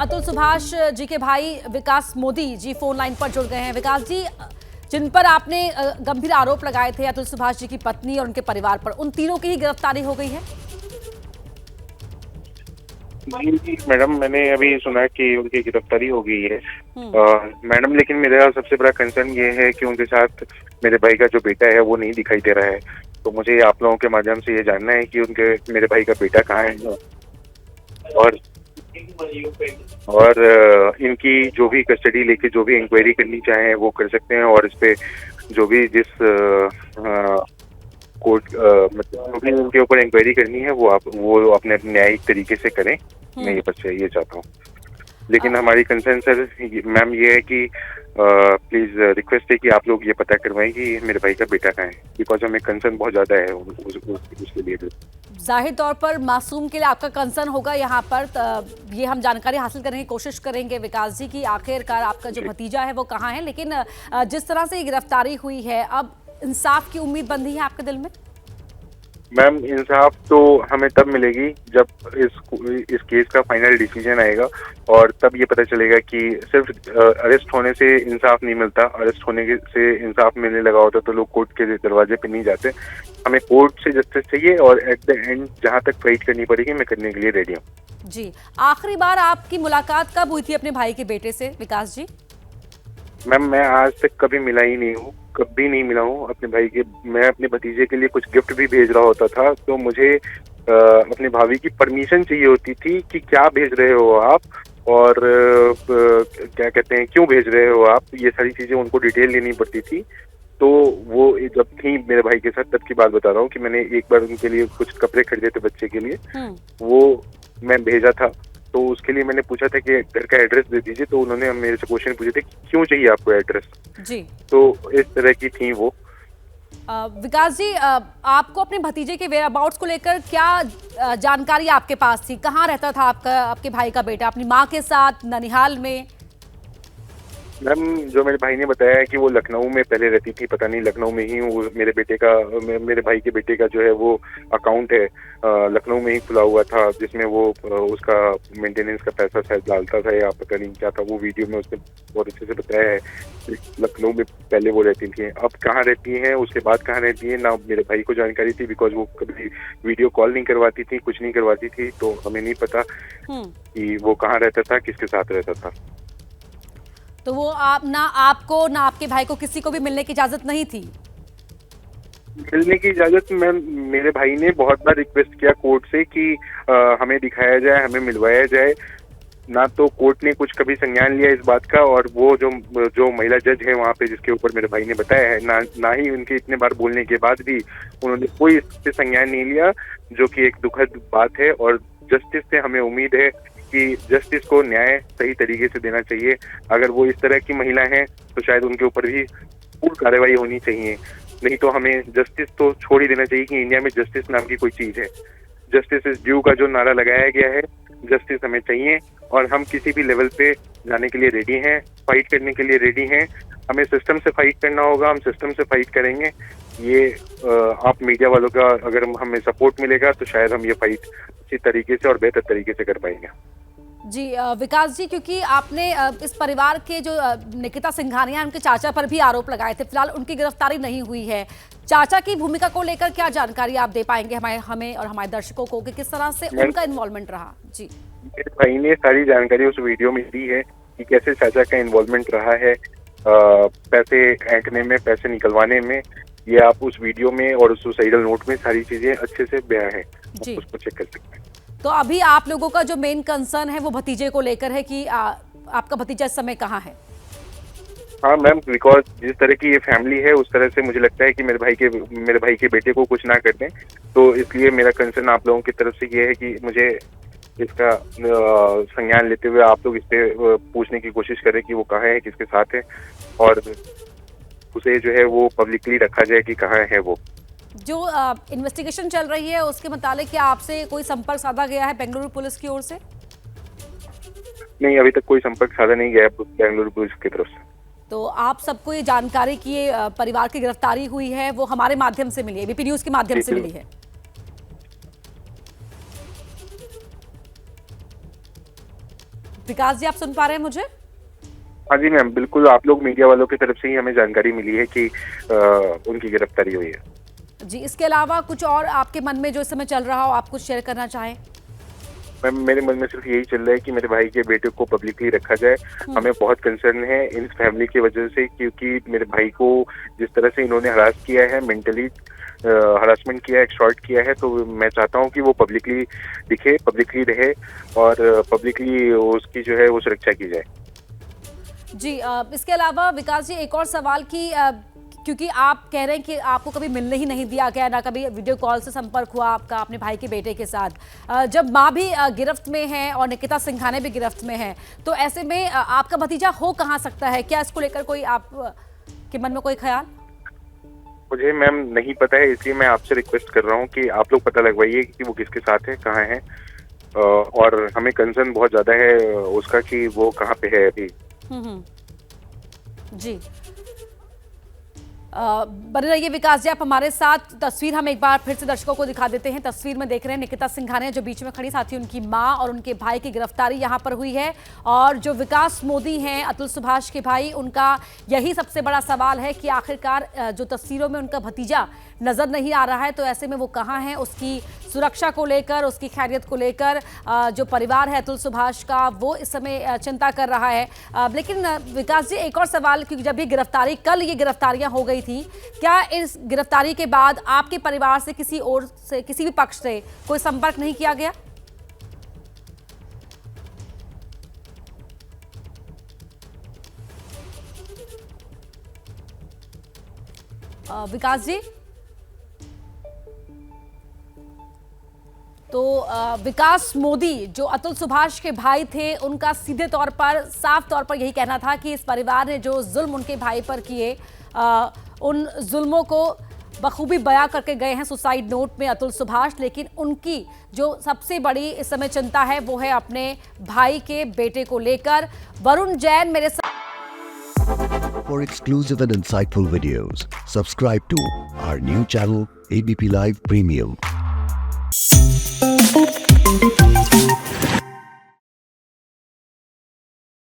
अतुल सुभाष जी के भाई विकास Modi ji phone line पर जुड़ गए हैं। विकास जी, जिन पर आपने गंभीर आरोप लगाए थे अतुल सुभाष जी की पत्नी और उनके परिवार पर, उन तीनों की ही गिरफ्तारी हो गई है? जी मैडम, मैंने अभी सुना कि उनकी गिरफ्तारी हो गई है मैडम, लेकिन मेरा सबसे बड़ा कंसर्न ये है कि उनके साथ मेरे भाई का जो बेटा है वो नहीं दिखाई दे रहा है। तो मुझे आप लोगों के माध्यम से ये जानना है कि उनके मेरे भाई का बेटा कहाँ है और इनकी जो भी कस्टडी लेके जो भी इंक्वायरी करनी चाहे वो कर सकते हैं, और इस पे जो भी जिस कोर्ट मतलब जो भी उनके ऊपर इंक्वायरी करनी है वो अपने न्यायिक तरीके से करें। मैं ये बस ये चाहता हूँ। लेकिन हमारी कंसर्न सर मैम ये है कि प्लीज रिक्वेस्ट है कि आप लोग ये पता करवाएं कि मेरे भाई का बेटा कहाँ है, बिकॉज हमें कंसर्न बहुत ज्यादा है उसके लिए। जाहिर तौर पर मासूम के लिए आपका कंसर्न होगा यहाँ पर। ये हम जानकारी हासिल करने की कोशिश करेंगे विकास जी की आखिरकार आपका जो भतीजा है वो कहाँ है। लेकिन जिस तरह से ये गिरफ्तारी हुई है, अब इंसाफ की उम्मीद बंधी है आपके दिल में? मैम, इंसाफ तो हमें तब मिलेगी जब इस केस का फाइनल डिसीजन आएगा, और तब ये पता चलेगा कि सिर्फ अरेस्ट होने से इंसाफ नहीं मिलता। अरेस्ट होने से इंसाफ मिलने लगा होता तो लोग कोर्ट के दरवाजे पे नहीं जाते। हमें कोर्ट से जस्टिस चाहिए, और एट द एंड जहां तक फाइट करनी पड़ेगी मैं करने के लिए रेडी हूँ। जी, आखिरी बार आपकी मुलाकात कब हुई थी अपने भाई के बेटे से विकास जी? मैम, मैं आज तक कभी मिला ही नहीं हूँ, कभी नहीं मिला हूँ अपने भाई के। मैं अपने भतीजे के लिए कुछ गिफ्ट भी भेज रहा होता था तो मुझे अपने भाभी की परमिशन चाहिए होती थी कि क्या भेज रहे हो आप, और क्या कहते हैं क्यों भेज रहे हो आप, ये सारी चीजें उनको डिटेल लेनी पड़ती थी। तो वो जब थी मेरे भाई के साथ तब की बात बता रहा हूँ कि मैंने एक बार उनके लिए कुछ कपड़े खरीदे थे बच्चे के लिए, वो मैं भेजा था। तो उसके लिए मैंने पूछा था कि घर का एड्रेस दे दीजिए, तो उन्होंने मेरे से क्वेश्चन पूछे थे क्यों चाहिए आपको एड्रेस जी। तो इस तरह की थी वो। विकास जी, आपको अपने भतीजे के वेयर अबाउट्स को लेकर क्या जानकारी आपके पास थी? कहाँ रहता था आपके भाई का बेटा? अपनी माँ के साथ, ननिहाल में? मैम, जो मेरे भाई ने बताया है कि वो लखनऊ में पहले रहती थी, पता नहीं लखनऊ में ही वो मेरे भाई के बेटे का जो है वो अकाउंट है लखनऊ में ही खुला हुआ था, जिसमें वो उसका मेंटेनेंस का पैसा शायद डालता था या पता नहीं क्या था। वो वीडियो में उसने बहुत अच्छे से बताया है। लखनऊ में पहले वो रहती थी, अब कहाँ रहती हैं, उसके बाद कहाँ रहती है ना मेरे भाई को जानकारी थी, बिकॉज वो कभी वीडियो कॉल नहीं करवाती थी, कुछ नहीं करवाती थी, तो हमें नहीं पता कि वो कहाँ रहता था, किसके साथ रहता था। तो वो ना आपको ना आपके भाई को किसी को भी मिलने की इजाजत नहीं थी? मिलने की इजाजत मेरे भाई ने बहुत बार रिक्वेस्ट किया कोर्ट से कि हमें दिखाया जाए, हमें मिलवाया जाए। ना तो कोर्ट ने कुछ कभी संज्ञान लिया इस बात का, और वो जो महिला जज है वहाँ पे जिसके ऊपर मेरे भाई ने बताया है, ना ही उनके इतने बार बोलने के बाद भी उन्होंने कोई इस पे संज्ञान नहीं लिया, जो कि एक दुखद बात है। और जस्टिस से हमें उम्मीद है कि जस्टिस को न्याय सही तरीके से देना चाहिए। अगर वो इस तरह की महिला हैं तो शायद उनके ऊपर भी पूर्ण कार्रवाई होनी चाहिए, नहीं तो हमें जस्टिस तो छोड़ ही देना चाहिए कि इंडिया में जस्टिस नाम की कोई चीज है। जस्टिस इज ड्यू का जो नारा लगाया गया है, जस्टिस हमें चाहिए, और हम किसी भी लेवल पे जाने के लिए रेडी हैं, फाइट करने के लिए रेडी हैं। हमें सिस्टम से फाइट करना होगा, हम सिस्टम से फाइट करेंगे। ये आप मीडिया वालों का अगर हमें सपोर्ट मिलेगा तो शायद हम ये फाइट अच्छी तरीके से और बेहतर तरीके से कर पाएंगे। जी विकास जी, क्योंकि आपने इस परिवार के जो निकिता सिंघानिया उनके चाचा पर भी आरोप लगाए थे, फिलहाल उनकी गिरफ्तारी नहीं हुई है। चाचा की भूमिका को लेकर क्या जानकारी आप दे पाएंगे हमें और हमारे दर्शकों को कि किस तरह से उनका इन्वॉल्वमेंट रहा? जी, मेरे भाई ने सारी जानकारी उस वीडियो में दी है कि कैसे चाचा का इन्वॉल्वमेंट रहा है पैसे ऐंठने में, पैसे निकलवाने में। ये आप उस वीडियो में और उस सुसाइडल नोट में सारी चीजें अच्छे से बयां है, उसको चेक कर सकते हैं। तो अभी आप लोगों का जो मेन कंसर्न है वो भतीजे को लेकर है कि आपका भतीजा इस समय कहाँ है? हाँ मैम, बिकॉज जिस तरह की ये फैमिली है उस तरह से मुझे लगता है कि मेरे भाई के बेटे को कुछ ना कर दें, तो इसलिए मेरा कंसर्न आप लोगों की तरफ से ये है कि मुझे इसका संज्ञान लेते हुए आप लोग इस पे पूछने की कोशिश करें कि वो कहाँ है, किसके साथ है, और उसे जो है वो पब्लिकली रखा जाए कि कहाँ है वो। जो इन्वेस्टिगेशन चल रही है उसके मुताबिक क्या आपसे कोई संपर्क साधा गया है बेंगलुरु पुलिस की ओर से? नहीं, अभी तक कोई संपर्क साधा नहीं गया बेंगलुरु पुलिस की तरफ से। तो आप सबको ये जानकारी की परिवार की गिरफ्तारी हुई है वो हमारे माध्यम से मिली है, बीपी न्यूज के माध्यम से मिली है। विकास जी, आप सुन पा रहे हैं मुझे? हाँ जी मैम, बिल्कुल। आप लोग मीडिया वालों की तरफ से ही हमें जानकारी मिली है कि उनकी गिरफ्तारी हुई है। जी, इसके अलावा कुछ और आपके मन में जो इस समय चल रहा हो, आप कुछ शेयर करना चाहें? मैम, मेरे मन में सिर्फ यही चल रहा है कि मेरे भाई के बेटे को पब्लिकली रखा जाए। हमें बहुत कंसर्न है इन फैमिली की वजह से, क्योंकि मेरे भाई को जिस तरह से इन्होंने हरास किया है, मेंटली हरासमेंट किया है, एक्सटॉर्ट किया है, तो मैं चाहता हूं कि वो पब्लिकली दिखे, पब्लिकली रहे और पब्लिकली उसकी जो है वो सुरक्षा की जाए। जी, इसके अलावा विकास जी, एक और सवाल कि क्योंकि आप कह रहे हैं कि आपको कभी मिलने ही नहीं दिया गया, ना कभी वीडियो कॉल से संपर्क हुआ आपका अपने भाई के बेटे के साथ, जब माँ भी गिरफ्त में है और निकिता सिंघानिया भी गिरफ्त में है, तो ऐसे में आपका भतीजा हो कहाँ सकता है? क्या इसको लेकर कोई आप के मन में कोई ख्याल? मुझे मैम नहीं पता है, इसलिए मैं आपसे रिक्वेस्ट कर रहा हूँ कि आप लोग पता लगवाइए कि वो किसके साथ है, कहाँ है। और हमें कंसर्न बहुत ज़्यादा है उसका कि वो कहाँ पे है अभी। जी, बने रहिए विकास जी आप हमारे साथ। तस्वीर हम एक बार फिर से दर्शकों को दिखा देते हैं। तस्वीर में देख रहे हैं निकिता सिंघानिया जो बीच में खड़ी, साथ ही उनकी मां और उनके भाई की गिरफ्तारी यहां पर हुई है। और जो विकास मोदी हैं, अतुल सुभाष के भाई, उनका यही सबसे बड़ा सवाल है कि आखिरकार जो तस्वीरों में उनका भतीजा नजर नहीं आ रहा है, तो ऐसे में वो कहाँ है? उसकी सुरक्षा को लेकर, उसकी खैरियत को लेकर जो परिवार है अतुल सुभाष का, वो इस समय चिंता कर रहा है। लेकिन विकास जी, एक और सवाल, क्योंकि जब ये गिरफ्तारी, कल ये गिरफ्तारियां हो गई थी, क्या इस गिरफ्तारी के बाद आपके परिवार से किसी और से, किसी भी पक्ष से कोई संपर्क नहीं किया गया? विकास जी, तो विकास मोदी जो अतुल सुभाष के भाई थे, उनका सीधे तौर पर, साफ तौर पर यही कहना था कि इस परिवार ने जो जुल्म उनके भाई पर किए, उन जुल्मों को बखूबी बयां करके गए हैं सुसाइड नोट में अतुल सुभाष। लेकिन उनकी जो सबसे बड़ी इस समय चिंता है वो है अपने भाई के बेटे को लेकर। वरुण जैन मेरे साथ। For exclusive and insightful videos, subscribe to our new channel ABP Live Premium.